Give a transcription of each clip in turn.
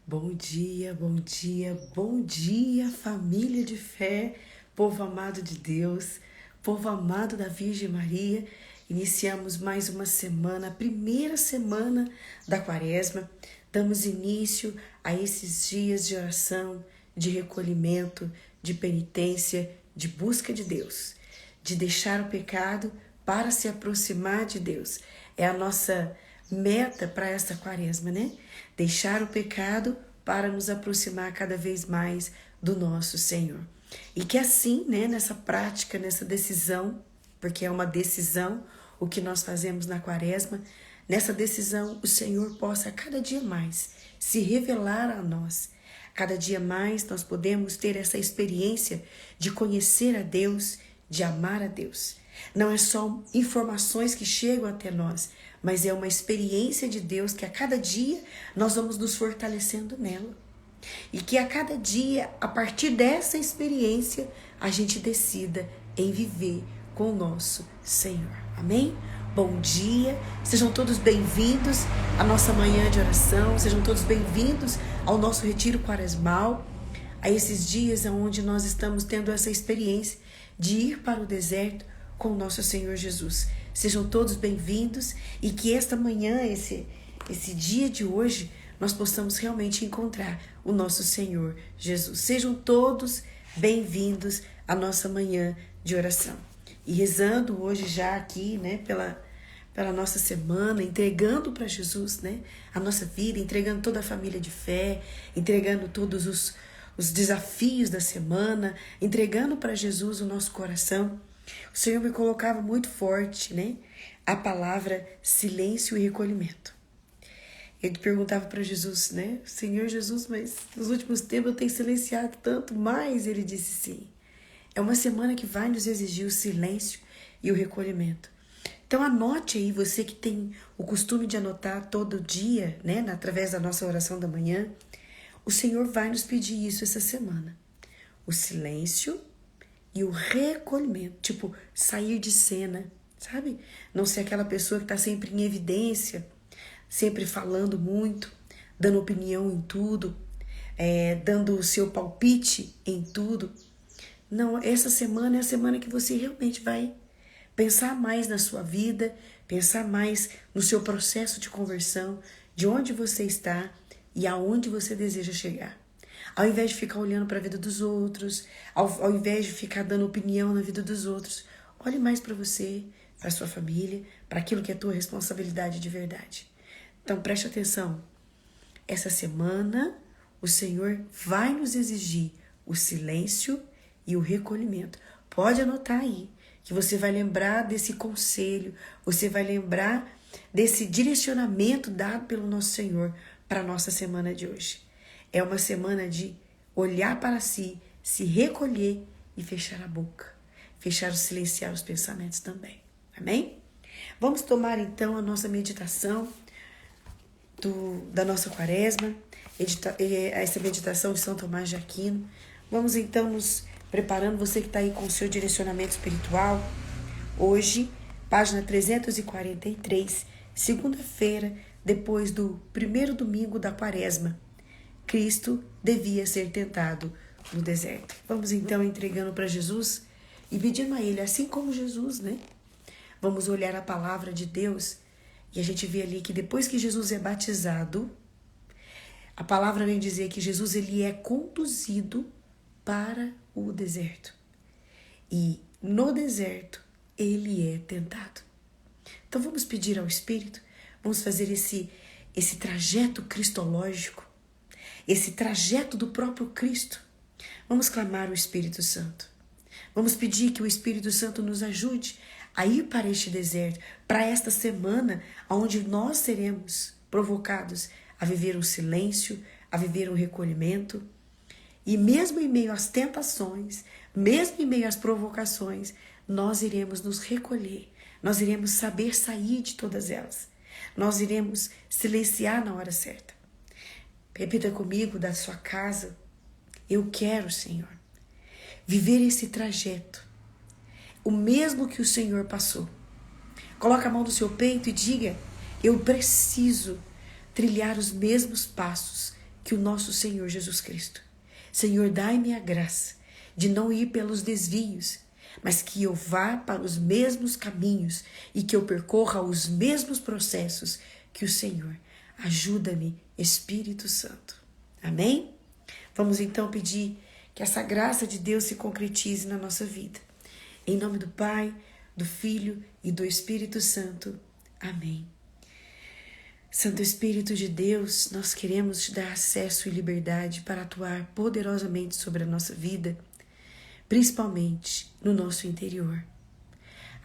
Bom dia, bom dia, bom dia, família de fé, povo amado de Deus, povo amado da Virgem Maria. Iniciamos mais uma semana, a primeira semana da Quaresma. Damos início a esses dias de oração, de recolhimento, de penitência, de busca de Deus, de deixar o pecado para se aproximar de Deus. É a nossa meta para esta Quaresma, né? Deixar o pecado para nos aproximar cada vez mais do nosso Senhor. E que assim, né, nessa prática, nessa decisão, porque é uma decisão o que nós fazemos na Quaresma, nessa decisão o Senhor possa cada dia mais se revelar a nós. Cada dia mais nós podemos ter essa experiência de conhecer a Deus, de amar a Deus. Não é só informações que chegam até nós, mas é uma experiência de Deus que a cada dia nós vamos nos fortalecendo nela. E que a cada dia, a partir dessa experiência, a gente decida em viver com o nosso Senhor. Amém? Bom dia, sejam todos bem-vindos à nossa manhã de oração, sejam todos bem-vindos ao nosso retiro quaresmal, a esses dias onde nós estamos tendo essa experiência de ir para o deserto com o nosso Senhor Jesus. Sejam todos bem-vindos e que esta manhã, esse dia de hoje, nós possamos realmente encontrar o nosso Senhor Jesus. Sejam todos bem-vindos à nossa manhã de oração. E rezando hoje já aqui, né, pela nossa semana, entregando para Jesus, né, a nossa vida, entregando toda a família de fé, entregando todos os desafios da semana, entregando para Jesus o nosso coração. O Senhor me colocava muito forte, né, a palavra silêncio e recolhimento. Ele perguntava para Jesus, né, Senhor Jesus, mas nos últimos tempos eu tenho silenciado tanto mais. Ele disse sim. É uma semana que vai nos exigir o silêncio e o recolhimento. Então anote aí, você que tem o costume de anotar todo dia, né, através da nossa oração da manhã, o Senhor vai nos pedir isso essa semana. O silêncio e o recolhimento, tipo, sair de cena, sabe? Não ser aquela pessoa que está sempre em evidência, sempre falando muito, dando opinião em tudo, dando o seu palpite em tudo. Não, essa semana é a semana que você realmente vai pensar mais na sua vida, pensar mais no seu processo de conversão, de onde você está e aonde você deseja chegar. Ao invés de ficar olhando para a vida dos outros, ao invés de ficar dando opinião na vida dos outros, olhe mais para você, para a sua família, para aquilo que é a tua responsabilidade de verdade. Então preste atenção, essa semana o Senhor vai nos exigir o silêncio e o recolhimento. Pode anotar aí, que você vai lembrar desse conselho, você vai lembrar desse direcionamento dado pelo nosso Senhor para a nossa semana de hoje. É uma semana de olhar para si, se recolher e fechar a boca. Silenciar os pensamentos também. Amém? Vamos tomar então a nossa meditação da nossa Quaresma, essa meditação de São Tomás de Aquino. Vamos então nos preparando, você que está aí com o seu direcionamento espiritual. Hoje, página 343, segunda-feira, depois do primeiro domingo da Quaresma, Cristo devia ser tentado no deserto. Vamos então entregando para Jesus e pedindo a Ele, assim como Jesus, né? Vamos olhar a palavra de Deus e a gente vê ali que depois que Jesus é batizado, a palavra vem dizer que Jesus ele é conduzido para o deserto. E no deserto ele é tentado. Então vamos pedir ao Espírito, vamos fazer esse trajeto cristológico, esse trajeto do próprio Cristo. Vamos clamar o Espírito Santo. Vamos pedir que o Espírito Santo nos ajude a ir para este deserto, para esta semana, onde nós seremos provocados a viver um silêncio, a viver um recolhimento. E mesmo em meio às tentações, mesmo em meio às provocações, nós iremos nos recolher, nós iremos saber sair de todas elas. Nós iremos silenciar na hora certa. Repita comigo da sua casa, eu quero, Senhor, viver esse trajeto, o mesmo que o Senhor passou. Coloque a mão no seu peito e diga, eu preciso trilhar os mesmos passos que o nosso Senhor Jesus Cristo. Senhor, dai-me a graça de não ir pelos desvios, mas que eu vá para os mesmos caminhos e que eu percorra os mesmos processos que o Senhor. Ajuda-me, Espírito Santo. Amém? Vamos então pedir que essa graça de Deus se concretize na nossa vida. Em nome do Pai, do Filho e do Espírito Santo. Amém. Santo Espírito de Deus, nós queremos te dar acesso e liberdade para atuar poderosamente sobre a nossa vida, principalmente no nosso interior.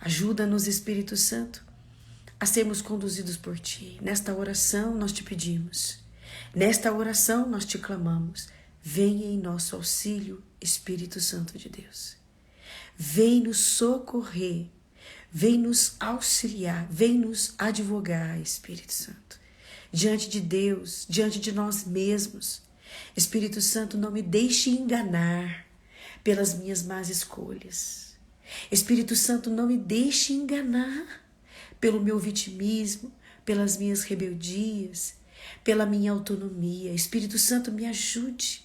Ajuda-nos, Espírito Santo, a sermos conduzidos por Ti. Nesta oração nós te pedimos, nesta oração nós te clamamos, venha em nosso auxílio, Espírito Santo de Deus. Vem nos socorrer, vem nos auxiliar, vem nos advogar, Espírito Santo. Diante de Deus, diante de nós mesmos. Espírito Santo, não me deixe enganar pelas minhas más escolhas. Espírito Santo, não me deixe enganar pelo meu vitimismo, pelas minhas rebeldias, pela minha autonomia. Espírito Santo, me ajude.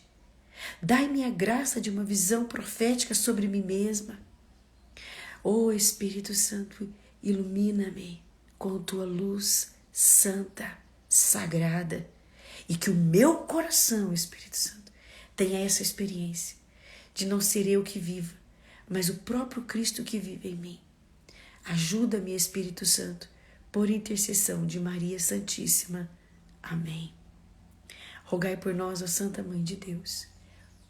Dai-me a graça de uma visão profética sobre mim mesma. Oh, Espírito Santo, ilumina-me com tua luz santa, sagrada, e que o meu coração, Espírito Santo, tenha essa experiência de não ser eu que viva, mas o próprio Cristo que vive em mim. Ajuda-me, Espírito Santo, por intercessão de Maria Santíssima. Amém. Rogai por nós, ó Santa Mãe de Deus,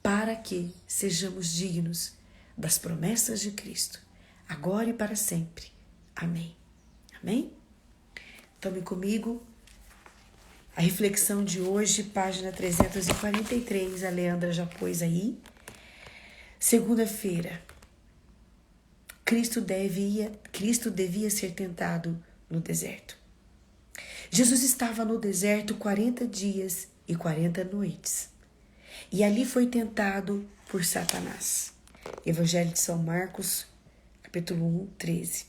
para que sejamos dignos das promessas de Cristo, agora e para sempre. Amém. Amém? Tome comigo a reflexão de hoje, página 343, a Leandra já pôs aí. Segunda-feira, Cristo devia ser tentado no deserto. Jesus estava no deserto 40 dias e 40 noites. E ali foi tentado por Satanás. Evangelho de São Marcos, capítulo 1, 13.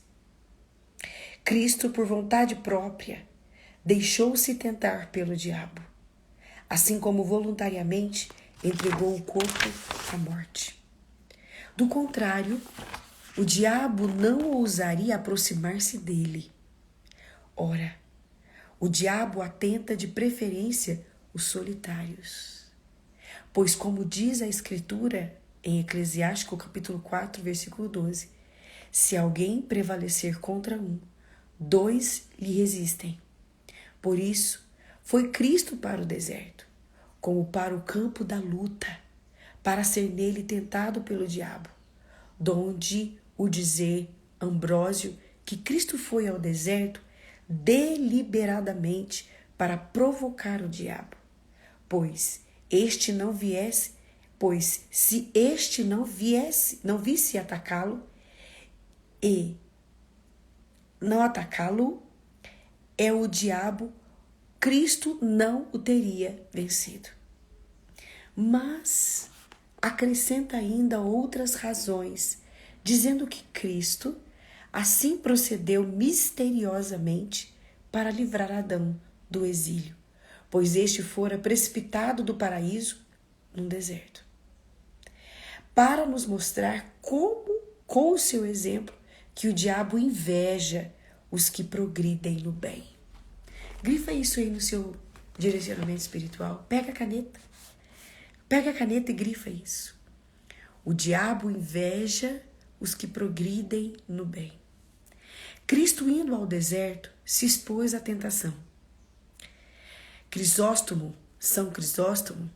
Cristo, por vontade própria, deixou-se tentar pelo diabo, assim como voluntariamente entregou o corpo à morte. Do contrário, o diabo não ousaria aproximar-se dele. Ora, o diabo atenta de preferência os solitários. Pois, como diz a Escritura em Eclesiástico capítulo 4, versículo 12, se alguém prevalecer contra um, 2 lhe resistem. Por isso, foi Cristo para o deserto, como para o campo da luta, para ser nele tentado pelo diabo, donde o dizer Ambrósio que Cristo foi ao deserto deliberadamente para provocar o diabo, se este não visse atacá-lo e não atacá-lo, o diabo, Cristo não o teria vencido. Mas acrescenta ainda outras razões, dizendo que Cristo assim procedeu misteriosamente para livrar Adão do exílio, pois este fora precipitado do paraíso num deserto. Para nos mostrar como, com o seu exemplo, que o diabo inveja os que progridem no bem. Grifa isso aí no seu direcionamento espiritual. Pega a caneta e grifa isso. O diabo inveja os que progridem no bem. Cristo, indo ao deserto, se expôs à tentação. São Crisóstomo,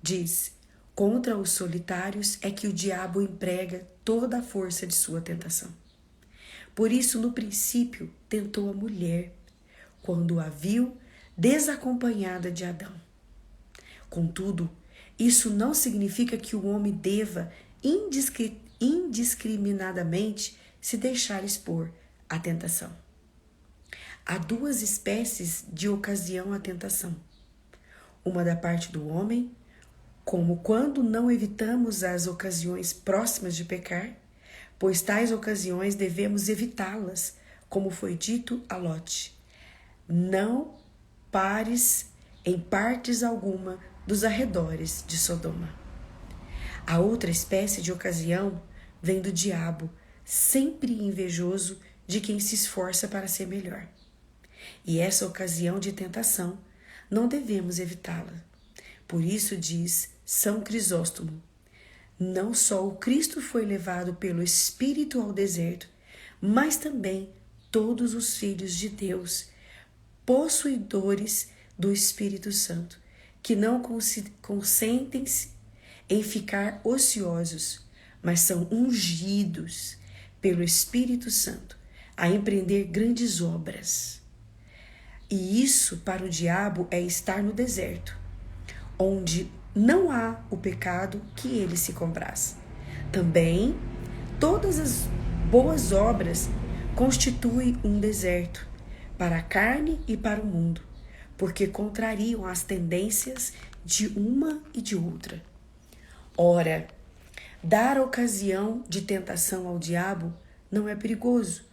diz: contra os solitários é que o diabo emprega toda a força de sua tentação. Por isso, no princípio, tentou a mulher, quando a viu desacompanhada de Adão. Contudo, isso não significa que o homem deva indiscriminadamente se deixar expor à tentação. Há 2 espécies de ocasião à tentação. Uma da parte do homem, como quando não evitamos as ocasiões próximas de pecar, pois tais ocasiões devemos evitá-las, como foi dito a Lote: não pares em partes alguma dos arredores de Sodoma. A outra espécie de ocasião vem do diabo, sempre invejoso de quem se esforça para ser melhor. E essa ocasião de tentação não devemos evitá-la. Por isso diz São Crisóstomo: não só o Cristo foi levado pelo Espírito ao deserto, mas também todos os filhos de Deus, possuidores do Espírito Santo, que não consentem-se em ficar ociosos, mas são ungidos pelo Espírito Santo a empreender grandes obras. E isso para o diabo é estar no deserto, onde não há o pecado que ele se compraz. Também todas as boas obras constituem um deserto para a carne e para o mundo, porque contrariam as tendências de uma e de outra. Ora, dar ocasião de tentação ao diabo não é perigoso,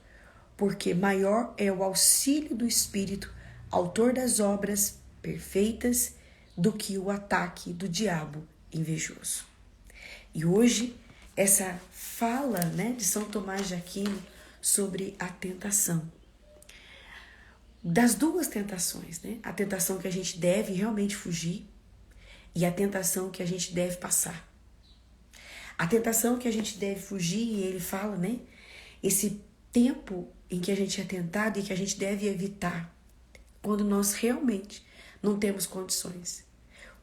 porque maior é o auxílio do Espírito, autor das obras perfeitas, do que o ataque do diabo invejoso. E hoje, essa fala, de São Tomás de Aquino sobre a tentação. Das duas tentações, a tentação que a gente deve realmente fugir e a tentação que a gente deve passar. A tentação que a gente deve fugir, ele fala, esse tempo em que a gente é tentado e que a gente deve evitar, quando nós realmente não temos condições.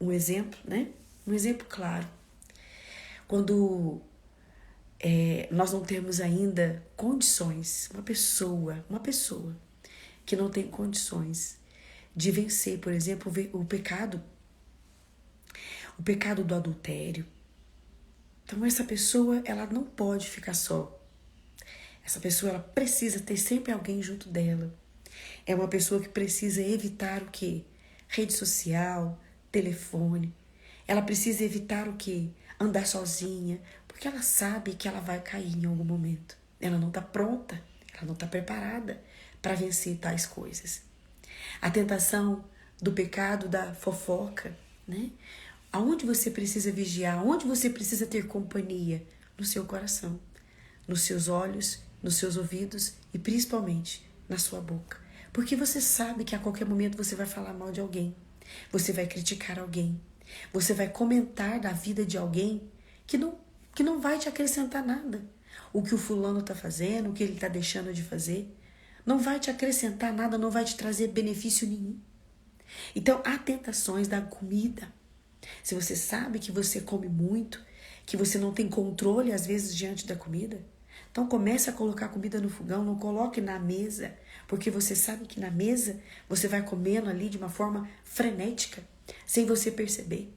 Um exemplo, Um exemplo claro. Quando nós não temos ainda condições, uma pessoa que não tem condições de vencer, por exemplo, o pecado do adultério. Então essa pessoa, ela não pode ficar só. Essa pessoa, ela precisa ter sempre alguém junto dela. É uma pessoa que precisa evitar o quê? Rede social, telefone. Ela precisa evitar o quê? Andar sozinha, porque ela sabe que ela vai cair em algum momento. Ela não está pronta, ela não está preparada para vencer tais coisas. A tentação do pecado da fofoca, Aonde você precisa vigiar, aonde você precisa ter companhia? No seu coração, nos seus olhos, nos seus ouvidos e principalmente na sua boca. Porque você sabe que a qualquer momento você vai falar mal de alguém, você vai criticar alguém, você vai comentar da vida de alguém que não vai te acrescentar nada. O que o fulano está fazendo, o que ele está deixando de fazer, não vai te acrescentar nada, não vai te trazer benefício nenhum. Então, há tentações da comida. Se você sabe que você come muito, que você não tem controle às vezes diante da comida, então comece a colocar comida no fogão, não coloque na mesa, porque você sabe que na mesa você vai comendo ali de uma forma frenética, sem você perceber.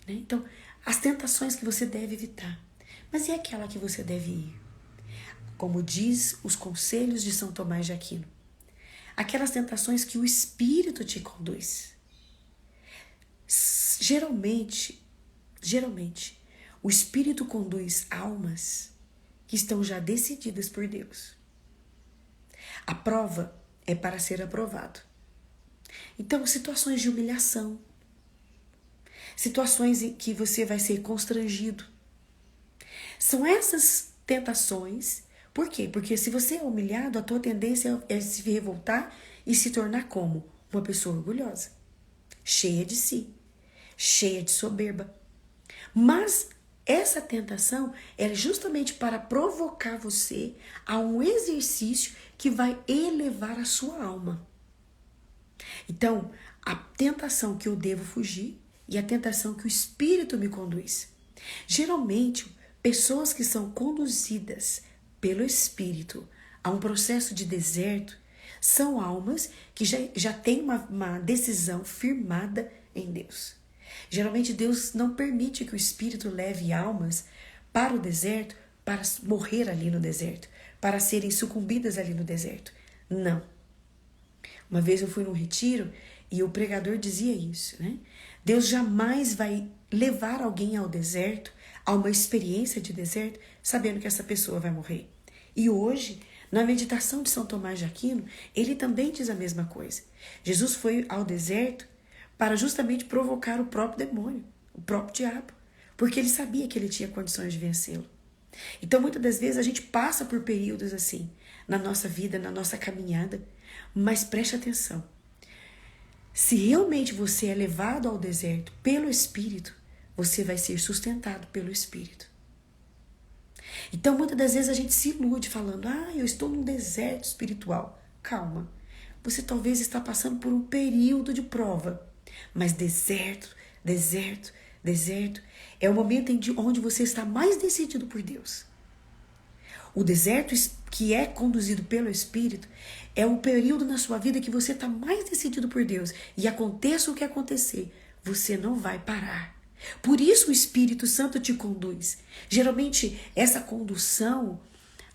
Então, as tentações que você deve evitar, mas e aquela que você deve ir? Como diz os conselhos de São Tomás de Aquino, aquelas tentações que o Espírito te conduz. Geralmente, o Espírito conduz almas que estão já decididas por Deus. A prova é para ser aprovado. Então, situações de humilhação, situações em que você vai ser constrangido. São essas tentações. Por quê? Porque se você é humilhado, a tua tendência é se revoltar e se tornar como? Uma pessoa orgulhosa, cheia de si, cheia de soberba. Mas essa tentação é justamente para provocar você a um exercício que vai elevar a sua alma. Então, a tentação que eu devo fugir e a tentação que o Espírito me conduz. Geralmente, pessoas que são conduzidas pelo Espírito a um processo de deserto são almas que já têm uma decisão firmada em Deus. Geralmente Deus não permite que o Espírito leve almas para o deserto, para morrer ali no deserto, para serem sucumbidas ali no deserto. Não. Uma vez eu fui num retiro e o pregador dizia isso, Deus jamais vai levar alguém ao deserto, a uma experiência de deserto, sabendo que essa pessoa vai morrer. E hoje, na meditação de São Tomás de Aquino, ele também diz a mesma coisa. Jesus foi ao deserto para justamente provocar o próprio demônio, o próprio diabo, porque ele sabia que ele tinha condições de vencê-lo. Então, muitas das vezes, a gente passa por períodos assim, na nossa vida, na nossa caminhada, mas preste atenção. Se realmente você é levado ao deserto pelo Espírito, você vai ser sustentado pelo Espírito. Então, muitas das vezes a gente se ilude falando, eu estou num deserto espiritual. Calma, você talvez está passando por um período de prova, mas deserto é o momento onde você está mais decidido por Deus. O deserto que é conduzido pelo Espírito é o período na sua vida que você está mais decidido por Deus. E aconteça o que acontecer, você não vai parar. Por isso o Espírito Santo te conduz. Geralmente essa condução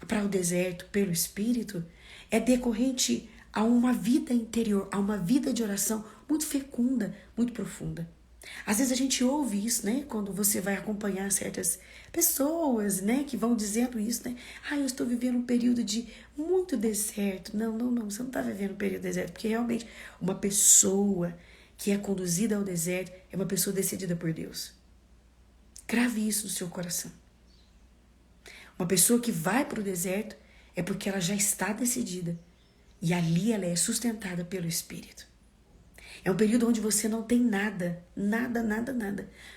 para o deserto pelo Espírito é decorrente a uma vida interior, a uma vida de oração muito fecunda, muito profunda. Às vezes a gente ouve isso, né? Quando você vai acompanhar certas pessoas, né? Que vão dizendo isso, né? Eu estou vivendo um período de muito deserto. Não. Você não está vivendo um período de deserto. Porque realmente uma pessoa que é conduzida ao deserto é uma pessoa decidida por Deus. Grave isso no seu coração. Uma pessoa que vai para o deserto é porque ela já está decidida. E ali ela é sustentada pelo Espírito. É um período onde você não tem nada.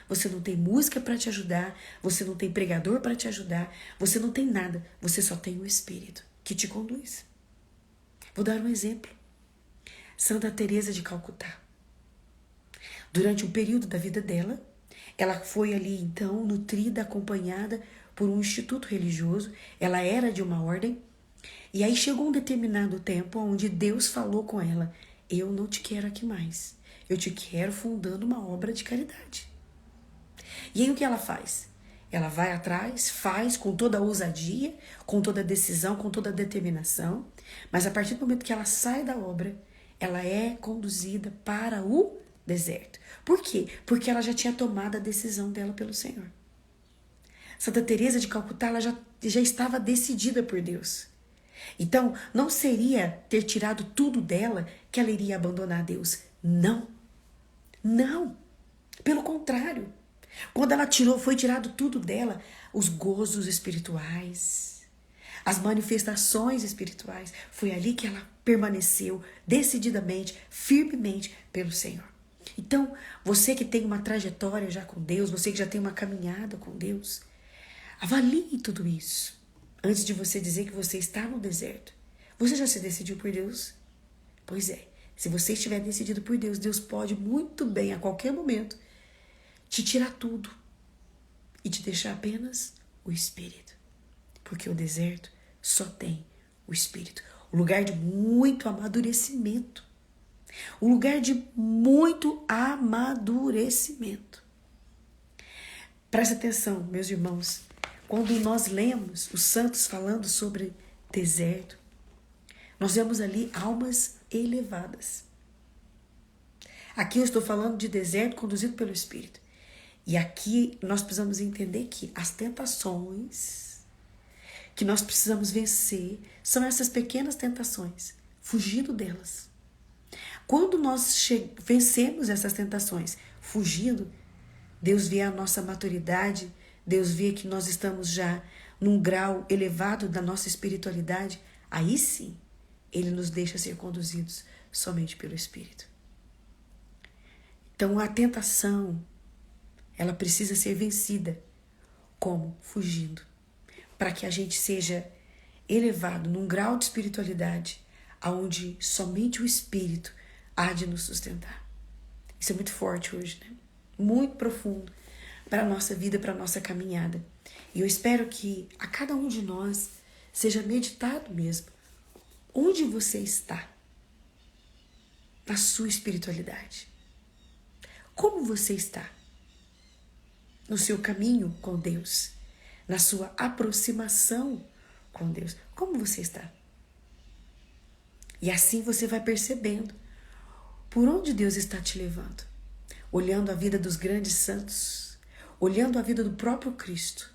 Você não tem música para te ajudar, você não tem pregador para te ajudar, você não tem nada. Você só tem o Espírito que te conduz. Vou dar um exemplo. Santa Teresa de Calcutá. Durante um período da vida dela, ela foi ali então nutrida, acompanhada por um instituto religioso. Ela era de uma ordem. E aí chegou um determinado tempo onde Deus falou com ela: eu não te quero aqui mais. Eu te quero fundando uma obra de caridade. E aí o que ela faz? Ela vai atrás, faz com toda a ousadia, com toda a decisão, com toda a determinação. Mas a partir do momento que ela sai da obra, ela é conduzida para o deserto. Por quê? Porque ela já tinha tomado a decisão dela pelo Senhor. Santa Teresa de Calcutá, ela já estava decidida por Deus. Então, não seria ter tirado tudo dela que ela iria abandonar Deus. Não. Pelo contrário. Quando ela foi tirado tudo dela, os gozos espirituais, as manifestações espirituais, foi ali que ela permaneceu decididamente, firmemente pelo Senhor. Então, você que tem uma trajetória já com Deus, você que já tem uma caminhada com Deus, avalie tudo isso. Antes de você dizer que você está no deserto, você já se decidiu por Deus? Pois é, se você estiver decidido por Deus, Deus pode muito bem, a qualquer momento, te tirar tudo e te deixar apenas o Espírito. Porque o deserto só tem o Espírito. O lugar de muito amadurecimento. O lugar de muito amadurecimento. Presta atenção, meus irmãos. Quando nós lemos os santos falando sobre deserto, nós vemos ali almas elevadas. Aqui eu estou falando de deserto conduzido pelo Espírito. E aqui nós precisamos entender que as tentações que nós precisamos vencer são essas pequenas tentações, fugindo delas. Quando nós vencemos essas tentações, fugindo, Deus vê a nossa maturidade, Deus vê que nós estamos já num grau elevado da nossa espiritualidade, aí sim, Ele nos deixa ser conduzidos somente pelo Espírito. Então a tentação, ela precisa ser vencida. Como? Fugindo. Para que a gente seja elevado num grau de espiritualidade onde somente o Espírito há de nos sustentar. Isso é muito forte hoje, né? Muito profundo para a nossa vida, para a nossa caminhada. E eu espero que a cada um de nós seja meditado mesmo. Onde você está na sua espiritualidade? Como você está no seu caminho com Deus? Na sua aproximação com Deus? Como você está? E assim você vai percebendo por onde Deus está te levando. Olhando a vida dos grandes santos, olhando a vida do próprio Cristo.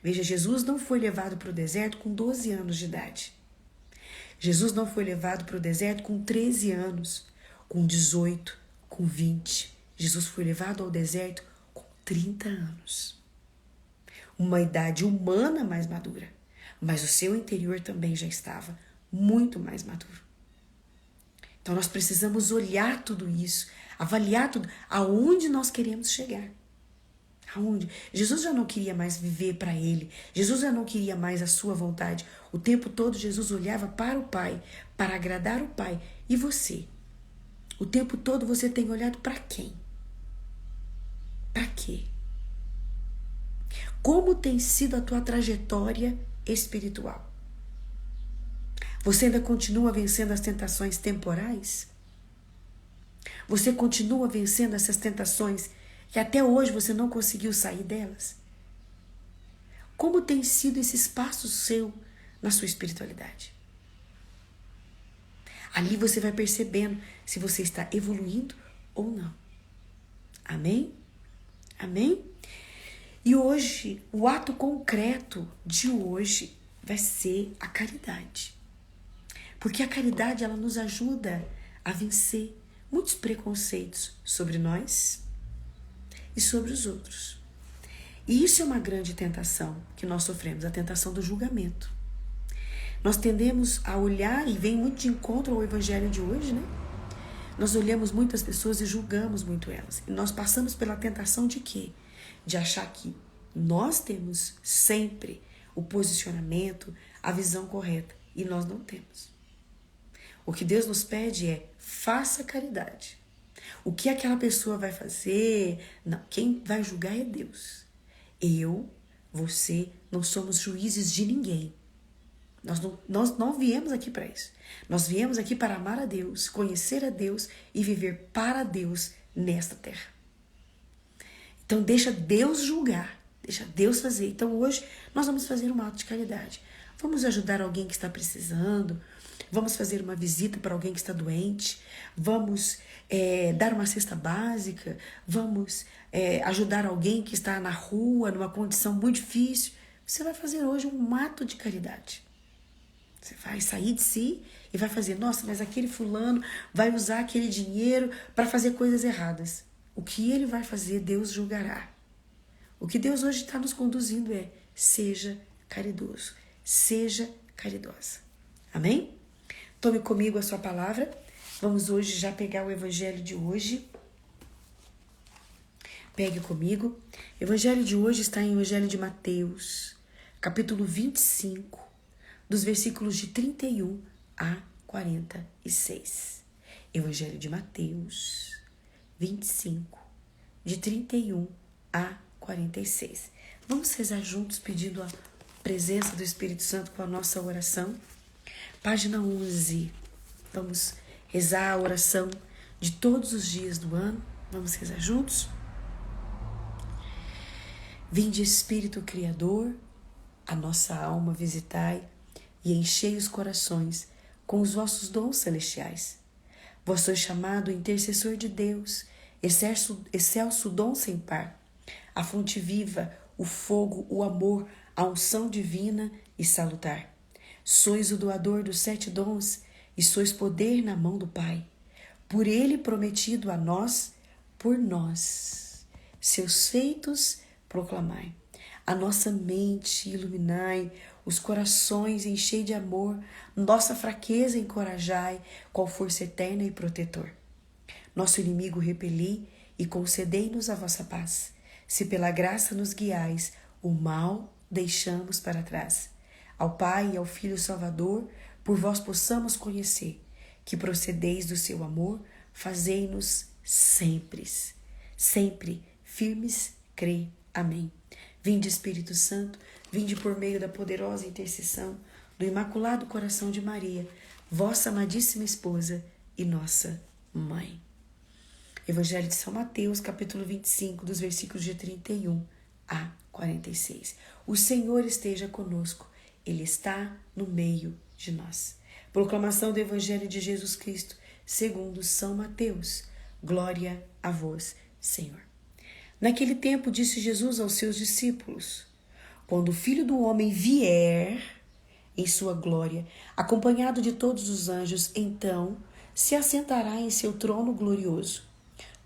Veja, Jesus não foi levado para o deserto com 12 anos de idade. Jesus não foi levado para o deserto com 13 anos, com 18, com 20. Jesus foi levado ao deserto com 30 anos. Uma idade humana mais madura, mas o seu interior também já estava muito mais maduro. Então nós precisamos olhar tudo isso, avaliar tudo, aonde nós queremos chegar. Aonde? Jesus já não queria mais viver para ele, Jesus já não queria mais a sua vontade. O tempo todo Jesus olhava para o Pai, para agradar o Pai. E você? O tempo todo você tem olhado para quem? Para quê? Como tem sido a tua trajetória espiritual? Você ainda continua vencendo as tentações temporais? Você continua vencendo essas tentações que até hoje você não conseguiu sair delas? Como tem sido esse espaço seu na sua espiritualidade? Ali você vai percebendo se você está evoluindo ou não. Amém? Amém? E hoje, o ato concreto de hoje vai ser a caridade. Porque a caridade, ela nos ajuda a vencer muitos preconceitos sobre nós e sobre os outros. E isso é uma grande tentação que nós sofremos, a tentação do julgamento. Nós tendemos a olhar, e vem muito de encontro ao evangelho de hoje, né? Nós olhamos muitas pessoas e julgamos muito elas. E nós passamos pela tentação de quê? De achar que nós temos sempre o posicionamento, a visão correta. E nós não temos. O que Deus nos pede é, faça caridade. O que aquela pessoa vai fazer? Não, quem vai julgar é Deus. Eu, você, não somos juízes de ninguém. Nós não viemos aqui para isso. Nós viemos aqui para amar a Deus, conhecer a Deus e viver para Deus nesta terra. Então deixa Deus julgar, deixa Deus fazer. Então hoje nós vamos fazer um ato de caridade. Vamos ajudar alguém que está precisando, vamos fazer uma visita para alguém que está doente, vamos dar uma cesta básica, vamos ajudar alguém que está na rua, numa condição muito difícil. Você vai fazer hoje um ato de caridade. Você vai sair de si e vai fazer, nossa, mas aquele fulano vai usar aquele dinheiro para fazer coisas erradas. O que ele vai fazer, Deus julgará. O que Deus hoje está nos conduzindo é, seja caridoso, seja caridosa. Amém? Tome comigo a sua palavra. Vamos hoje já pegar o evangelho de hoje. Pegue comigo. O evangelho de hoje está em Evangelho de Mateus, capítulo 25, dos versículos de 31 a 46. Evangelho de Mateus 25, de 31 a 46. Vamos rezar juntos pedindo a presença do Espírito Santo com a nossa oração. Página 11. Vamos rezar a oração de todos os dias do ano. Vamos rezar juntos? Vinde, Espírito Criador, a nossa alma visitai e enchei os corações com os vossos dons celestiais. Vós sois chamado intercessor de Deus, excelso dom sem par, a fonte viva, o fogo, o amor, a unção divina e salutar. Sois o doador dos 7 dons e sois poder na mão do Pai. Por ele prometido a nós, por nós. Seus feitos proclamai. A nossa mente iluminai, os corações enchei de amor, nossa fraqueza encorajai, qual força eterna e protetor. Nosso inimigo repeli e concedei-nos a vossa paz. Se pela graça nos guiais, o mal deixamos para trás. Ao Pai e ao Filho Salvador, por vós possamos conhecer, que procedeis do seu amor, fazei-nos sempre firmes, crer. Amém. Vinde, Espírito Santo, vinde por meio da poderosa intercessão do Imaculado Coração de Maria, vossa amadíssima esposa e nossa mãe. Evangelho de São Mateus, capítulo 25, dos versículos de 31 a 46. O Senhor esteja conosco, Ele está no meio de nós. Proclamação do Evangelho de Jesus Cristo, segundo São Mateus. Glória a vós, Senhor. Naquele tempo disse Jesus aos seus discípulos: quando o Filho do Homem vier em sua glória, acompanhado de todos os anjos, então se assentará em seu trono glorioso.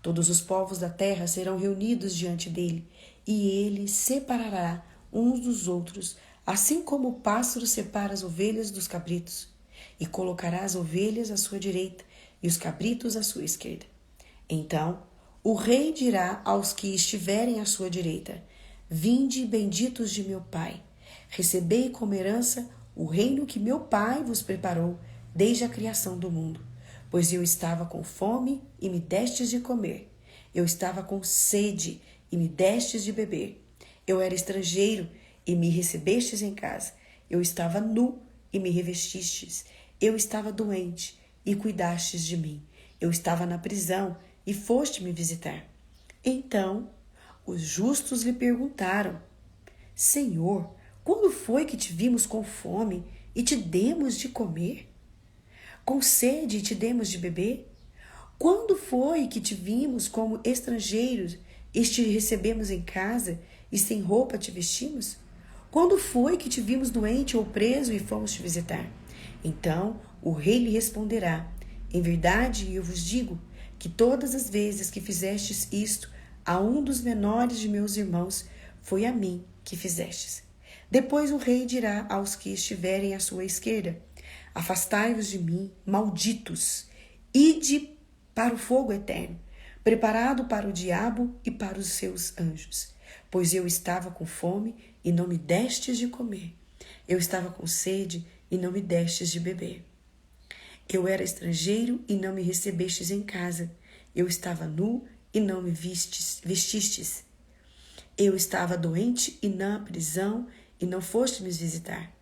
Todos os povos da terra serão reunidos diante dele, e ele separará uns dos outros, assim como o pássaro separa as ovelhas dos cabritos, e colocará as ovelhas à sua direita e os cabritos à sua esquerda. Então o rei dirá aos que estiverem à sua direita: Vinde, benditos de meu Pai, recebei como herança o reino que meu Pai vos preparou desde a criação do mundo. Pois eu estava com fome e me destes de comer. Eu estava com sede e me destes de beber. Eu era estrangeiro e me recebestes em casa. Eu estava nu e me revestistes. Eu estava doente e cuidastes de mim. Eu estava na prisão e foste me visitar. Então os justos lhe perguntaram: Senhor, quando foi que te vimos com fome e te demos de comer? Com sede e te demos de beber? Quando foi que te vimos como estrangeiros e te recebemos em casa e sem roupa te vestimos? Quando foi que te vimos doente ou preso e fomos te visitar? Então o rei lhe responderá: Em verdade eu vos digo que todas as vezes que fizestes isto a um dos menores de meus irmãos, foi a mim que fizestes. Depois o rei dirá aos que estiverem à sua esquerda: Afastai-vos de mim, malditos, ide para o fogo eterno, preparado para o diabo e para os seus anjos. Pois eu estava com fome e não me destes de comer. Eu estava com sede e não me destes de beber. Eu era estrangeiro e não me recebestes em casa. Eu estava nu e não me vestistes. Eu estava doente e na prisão e não foste me visitar.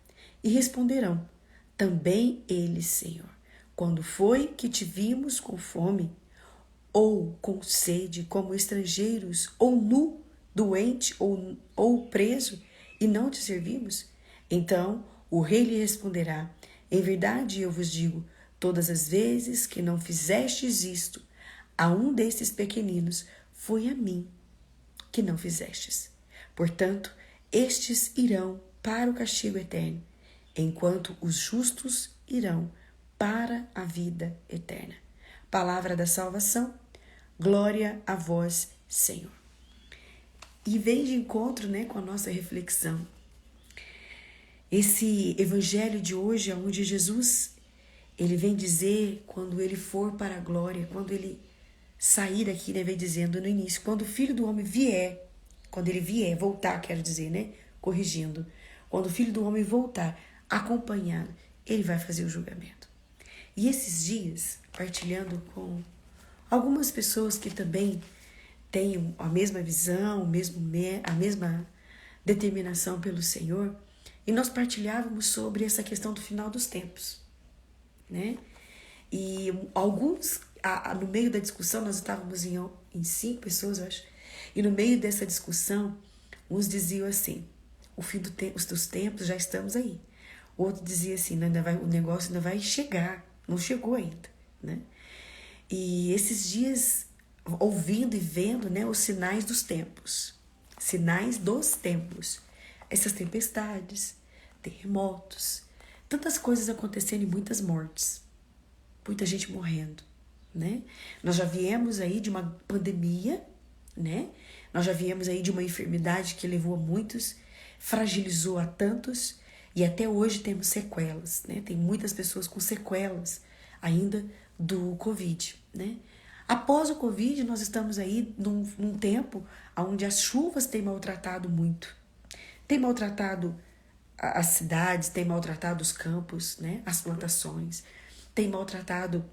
E responderão também eles: Senhor, quando foi que te vimos com fome, ou com sede, como estrangeiros, ou nu, doente ou preso, e não te servimos? Então o rei lhe responderá: Em verdade eu vos digo, todas as vezes que não fizestes isto a um destes pequeninos, foi a mim que não fizestes. Portanto, estes irão para o castigo eterno, enquanto os justos irão para a vida eterna. Palavra da salvação, glória a vós, Senhor. E vem de encontro, com a nossa reflexão. Esse evangelho de hoje, onde Jesus, ele vem dizer, quando ele for para a glória, quando ele sair daqui, vem dizendo no início, quando o Filho do Homem vier, quando ele vier, voltar, quero dizer, corrigindo, quando o Filho do Homem voltar, acompanhado, ele vai fazer o julgamento. E esses dias, partilhando com algumas pessoas que também têm a mesma visão, a mesma determinação pelo Senhor, e nós partilhávamos sobre essa questão do final dos tempos, E alguns, no meio da discussão, nós estávamos em 5 pessoas, eu acho, e no meio dessa discussão, uns diziam assim: o fim dos tempos, já estamos aí. O outro dizia assim: o negócio ainda vai chegar, não chegou ainda, E esses dias, ouvindo e vendo, os sinais dos tempos, essas tempestades, terremotos, tantas coisas acontecendo e muitas mortes, muita gente morrendo, Nós já viemos aí de uma pandemia, Nós já viemos aí de uma enfermidade que levou a muitos, fragilizou a tantos, e até hoje temos sequelas, Tem muitas pessoas com sequelas ainda do Covid, Após o Covid, nós estamos aí num tempo onde as chuvas têm maltratado muito. Tem maltratado as cidades, tem maltratado os campos, as plantações, tem maltratado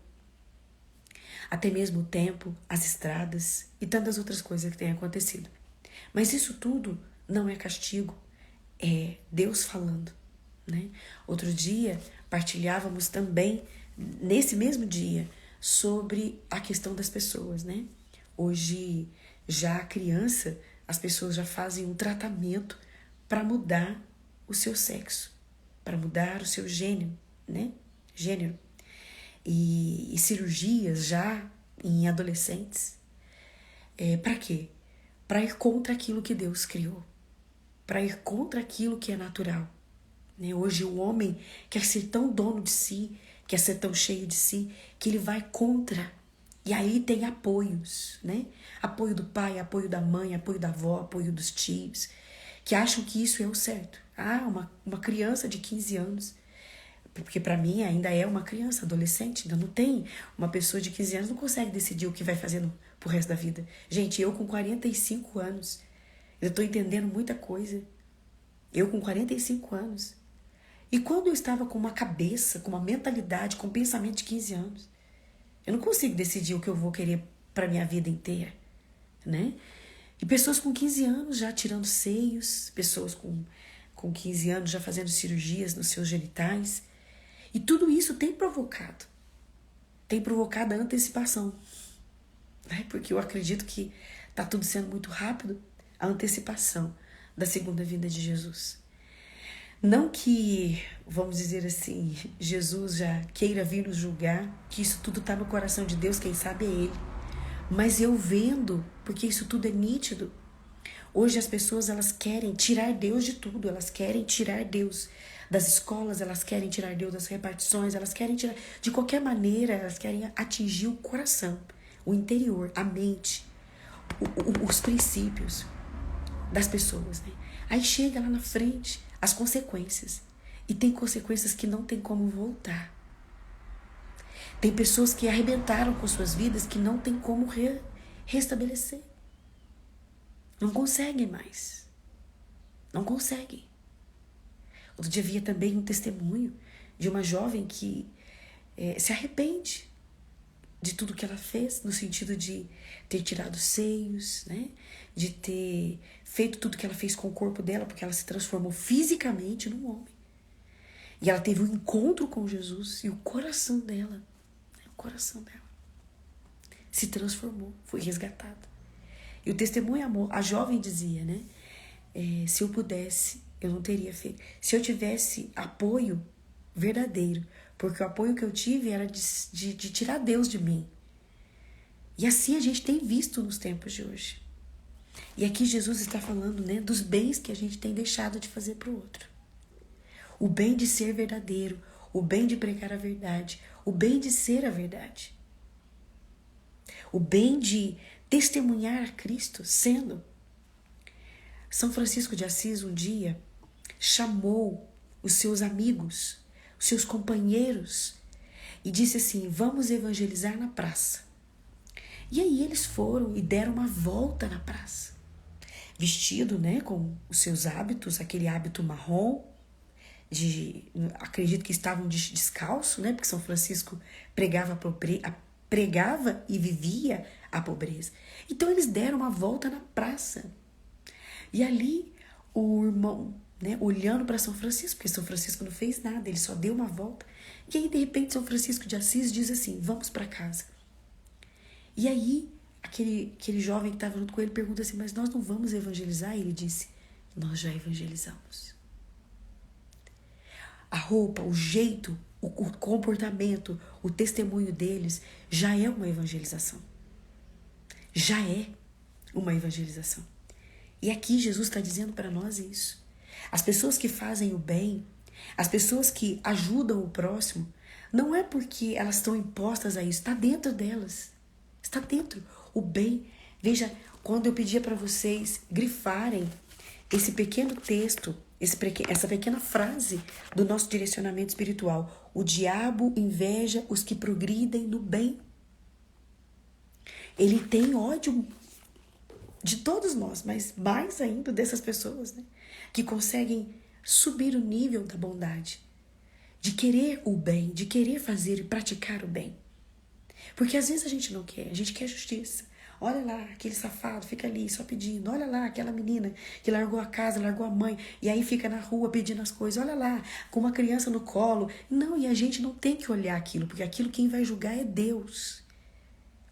até mesmo o tempo, as estradas e tantas outras coisas que têm acontecido. Mas isso tudo não é castigo, é Deus falando, Outro dia, partilhávamos também, nesse mesmo dia, sobre a questão das pessoas, Hoje, já a criança, as pessoas já fazem um tratamento para mudar o seu sexo, para mudar o seu gênero, Gênero. E cirurgias já em adolescentes. Para quê? Para ir contra aquilo que Deus criou, para ir contra aquilo que é natural. Hoje o homem quer ser tão dono de si, quer ser tão cheio de si, que ele vai contra E aí tem apoios, né? Apoio do pai, apoio da mãe, apoio da avó, apoio dos tios, que acham que isso é o certo. Uma criança de 15 anos, porque para mim ainda é uma criança, adolescente, ainda não tem. Uma pessoa de 15 anos não consegue decidir o que vai fazer pro resto da vida. Gente, eu com 45 anos, eu tô entendendo muita coisa. Eu com 45 anos. E quando eu estava com uma cabeça, com uma mentalidade, com um pensamento de 15 anos, eu não consigo decidir o que eu vou querer para minha vida inteira, né? E pessoas com 15 anos já tirando seios, pessoas com 15 anos já fazendo cirurgias nos seus genitais. E tudo isso tem provocado a antecipação, né? Porque eu acredito que está tudo sendo muito rápido, a antecipação da segunda vinda de Jesus. Não que, vamos dizer assim, Jesus já queira vir nos julgar, que isso tudo está no coração de Deus, quem sabe é Ele. Mas eu vendo, porque isso tudo é nítido, hoje as pessoas elas querem tirar Deus de tudo, elas querem tirar Deus das escolas, elas querem tirar Deus das repartições, elas querem tirar, de qualquer maneira, elas querem atingir o coração, o interior, a mente, os princípios das pessoas, né? Aí chega lá na frente as consequências. E tem consequências que não tem como voltar. Tem pessoas que arrebentaram com suas vidas que não tem como restabelecer. Não conseguem mais. Não conseguem. Outro dia havia também um testemunho de uma jovem que se arrepende de tudo que ela fez, no sentido de ter tirado seios, né? De ter feito tudo que ela fez com o corpo dela, porque ela se transformou fisicamente num homem. E ela teve um encontro com Jesus e o coração dela se transformou, foi resgatado. E o testemunho amor, a jovem dizia, né? Se eu pudesse, eu não teria feito. Se eu tivesse apoio verdadeiro, porque o apoio que eu tive era de tirar Deus de mim. E assim a gente tem visto nos tempos de hoje. E aqui Jesus está falando, né, dos bens que a gente tem deixado de fazer para o outro. O bem de ser verdadeiro, o bem de pregar a verdade, o bem de ser a verdade. O bem de testemunhar a Cristo sendo. São Francisco de Assis um dia chamou os seus amigos, os seus companheiros e disse assim: vamos evangelizar na praça. E aí eles foram e deram uma volta na praça, vestido, né, com os seus hábitos, aquele hábito marrom, acredito que estavam descalços, né, porque São Francisco pregava e vivia a pobreza. Então eles deram uma volta na praça. E ali o irmão, né, olhando para São Francisco, porque São Francisco não fez nada, ele só deu uma volta. E aí de repente São Francisco de Assis diz assim: vamos para casa. E aí aquele jovem que estava junto com ele pergunta assim: mas nós não vamos evangelizar? E ele disse: nós já evangelizamos. A roupa, o jeito, o comportamento, o testemunho deles já é uma evangelização. Já é uma evangelização. E aqui Jesus está dizendo para nós isso. As pessoas que fazem o bem, as pessoas que ajudam o próximo, não é porque elas estão impostas a isso, está dentro delas. Está dentro. O bem. Veja, quando eu pedia para vocês grifarem esse pequeno texto, essa pequena frase do nosso direcionamento espiritual: o diabo inveja os que progridem no bem. Ele tem ódio de todos nós, mas mais ainda dessas pessoas, né, que conseguem subir o nível da bondade, de querer o bem, de querer fazer e praticar o bem. Porque às vezes a gente não quer, a gente quer justiça. Olha lá, aquele safado fica ali só pedindo. Olha lá, aquela menina que largou a casa, largou a mãe, e aí fica na rua pedindo as coisas. Olha lá, com uma criança no colo. Não, e a gente não tem que olhar aquilo, porque aquilo quem vai julgar é Deus.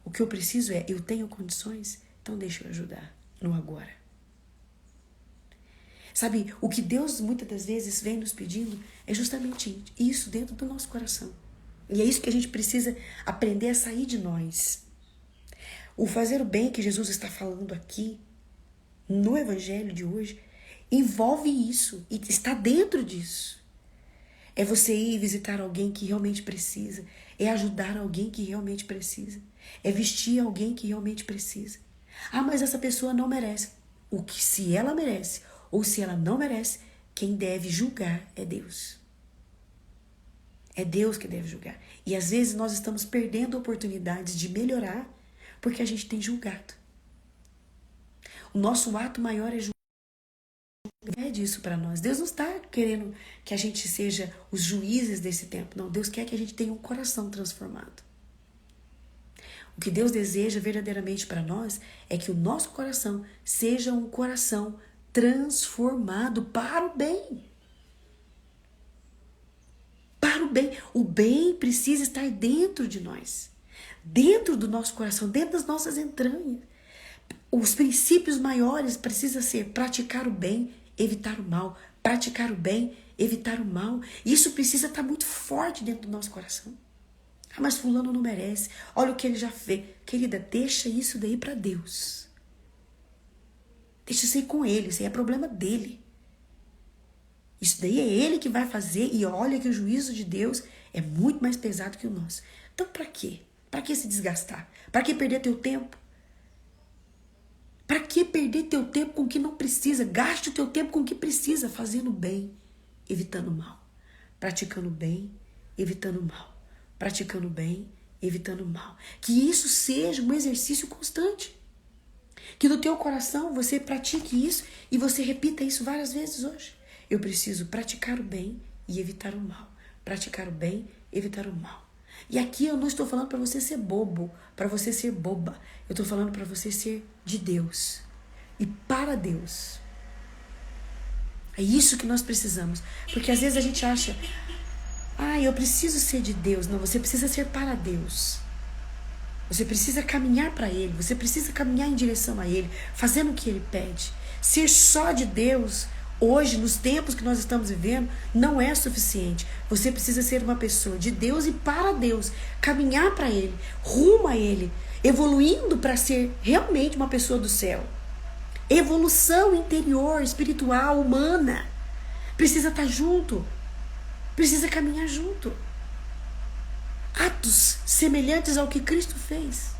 O que eu preciso é: eu tenho condições, então deixa eu ajudar no agora. Sabe, o que Deus muitas das vezes vem nos pedindo é justamente isso dentro do nosso coração. E é isso que a gente precisa aprender a sair de nós. O fazer o bem que Jesus está falando aqui, no Evangelho de hoje, envolve isso e está dentro disso. É você ir visitar alguém que realmente precisa, é ajudar alguém que realmente precisa. É vestir alguém que realmente precisa. Ah, mas essa pessoa não merece. O que se ela merece ou se ela não merece, quem deve julgar é Deus. É Deus que deve julgar. E às vezes nós estamos perdendo oportunidades de melhorar porque a gente tem julgado. O nosso ato maior é julgar. É disso para nós. Deus não está querendo que a gente seja os juízes desse tempo. Não, Deus quer que a gente tenha um coração transformado. O que Deus deseja verdadeiramente para nós é que o nosso coração seja um coração transformado para o bem. Para o bem. O bem precisa estar dentro de nós. Dentro do nosso coração, dentro das nossas entranhas. Os princípios maiores precisam ser praticar o bem, evitar o mal. Praticar o bem, evitar o mal. Isso precisa estar muito forte dentro do nosso coração. Ah, mas fulano não merece. Olha o que ele já fez. Querida, deixa isso daí para Deus. Deixa isso aí com ele. Isso aí é problema dele. Isso daí é ele que vai fazer. E olha que o juízo de Deus é muito mais pesado que o nosso. Então para quê? Para que se desgastar? Para que perder teu tempo? Para que perder teu tempo com o que não precisa? Gaste o teu tempo com o que precisa, fazendo bem, evitando o mal. Praticando bem, evitando o mal. Praticando bem, evitando o mal. Que isso seja um exercício constante. Que no teu coração você pratique isso e você repita isso várias vezes hoje. Eu preciso praticar o bem e evitar o mal. Praticar o bem, evitar o mal. E aqui eu não estou falando para você ser bobo, para você ser boba. Eu estou falando para você ser de Deus e para Deus. É isso que nós precisamos. Porque às vezes a gente acha, eu preciso ser de Deus. Não, você precisa ser para Deus. Você precisa caminhar para Ele. Você precisa caminhar em direção a Ele, fazendo o que Ele pede. Ser só de Deus, hoje, nos tempos que nós estamos vivendo, não é suficiente. Você precisa ser uma pessoa de Deus e para Deus. Caminhar para Ele, rumo a Ele, evoluindo para ser realmente uma pessoa do céu. Evolução interior, espiritual, humana. Precisa estar junto. Precisa caminhar junto. Atos semelhantes ao que Cristo fez.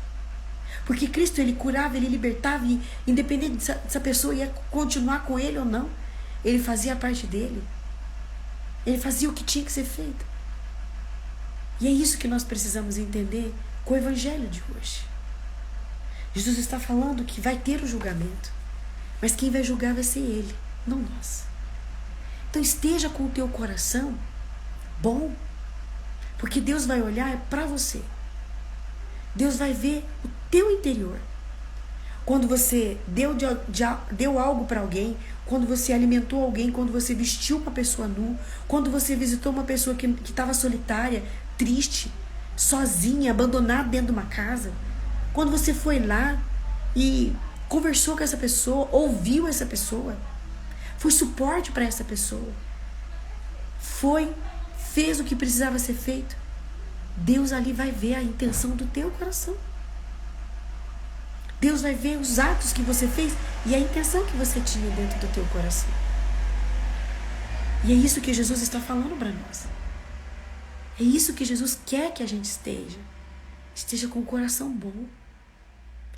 Porque Cristo, Ele curava, Ele libertava, e independente se essa pessoa ia continuar com Ele ou não, Ele fazia a parte dele. Ele fazia o que tinha que ser feito. E é isso que nós precisamos entender com o Evangelho de hoje. Jesus está falando que vai ter o julgamento, mas quem vai julgar vai ser Ele, não nós. Então esteja com o teu coração bom, porque Deus vai olhar para você. Deus vai ver o teu interior. Quando você deu algo para alguém, quando você alimentou alguém, quando você vestiu uma pessoa nua, quando você visitou uma pessoa que estava solitária, triste, sozinha, abandonada dentro de uma casa, quando você foi lá e conversou com essa pessoa, ouviu essa pessoa, foi suporte para essa pessoa, fez o que precisava ser feito, Deus ali vai ver a intenção do teu coração. Deus vai ver os atos que você fez e a intenção que você tinha dentro do teu coração. E é isso que Jesus está falando para nós. É isso que Jesus quer que a gente esteja. Esteja com o coração bom,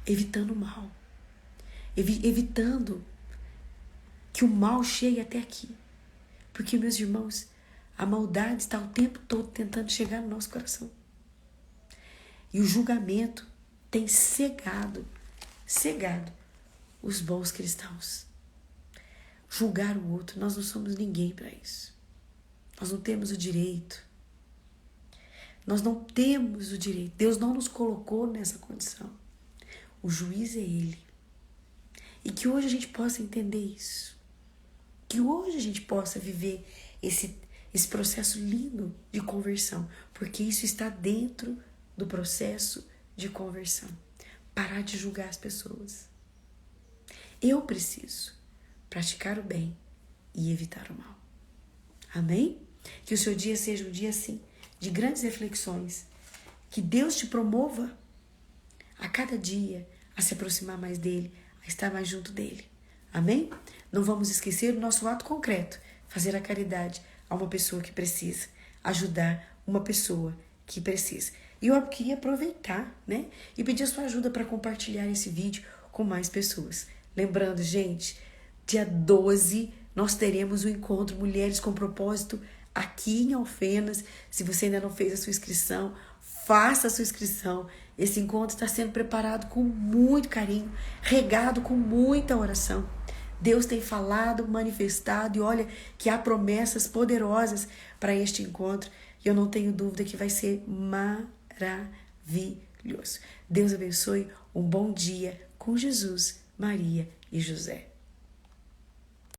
evitando o mal. Evitando que o mal chegue até aqui. Porque, meus irmãos, a maldade está o tempo todo tentando chegar no nosso coração. E o julgamento tem cegado os bons cristãos. Julgar o outro, nós não somos ninguém para isso. Nós não temos o direito. Nós não temos o direito. Deus não nos colocou nessa condição. O juiz é Ele. E que hoje a gente possa entender isso. Que hoje a gente possa viver esse processo lindo de conversão. Porque isso está dentro do processo de conversão. Parar de julgar as pessoas. Eu preciso praticar o bem e evitar o mal. Amém? Que o seu dia seja um dia assim, de grandes reflexões. Que Deus te promova a cada dia a se aproximar mais dele, a estar mais junto dele. Amém? Não vamos esquecer o nosso ato concreto, fazer a caridade a uma pessoa que precisa, ajudar uma pessoa que precisa. E eu queria aproveitar, né? E pedir a sua ajuda para compartilhar esse vídeo com mais pessoas. Lembrando, gente, dia 12 nós teremos o encontro Mulheres com Propósito aqui em Alfenas. Se você ainda não fez a sua inscrição, faça a sua inscrição. Esse encontro está sendo preparado com muito carinho, regado com muita oração. Deus tem falado, manifestado e olha que há promessas poderosas para este encontro. E eu não tenho dúvida que vai ser maravilhoso. Deus abençoe. Um bom dia com Jesus, Maria e José.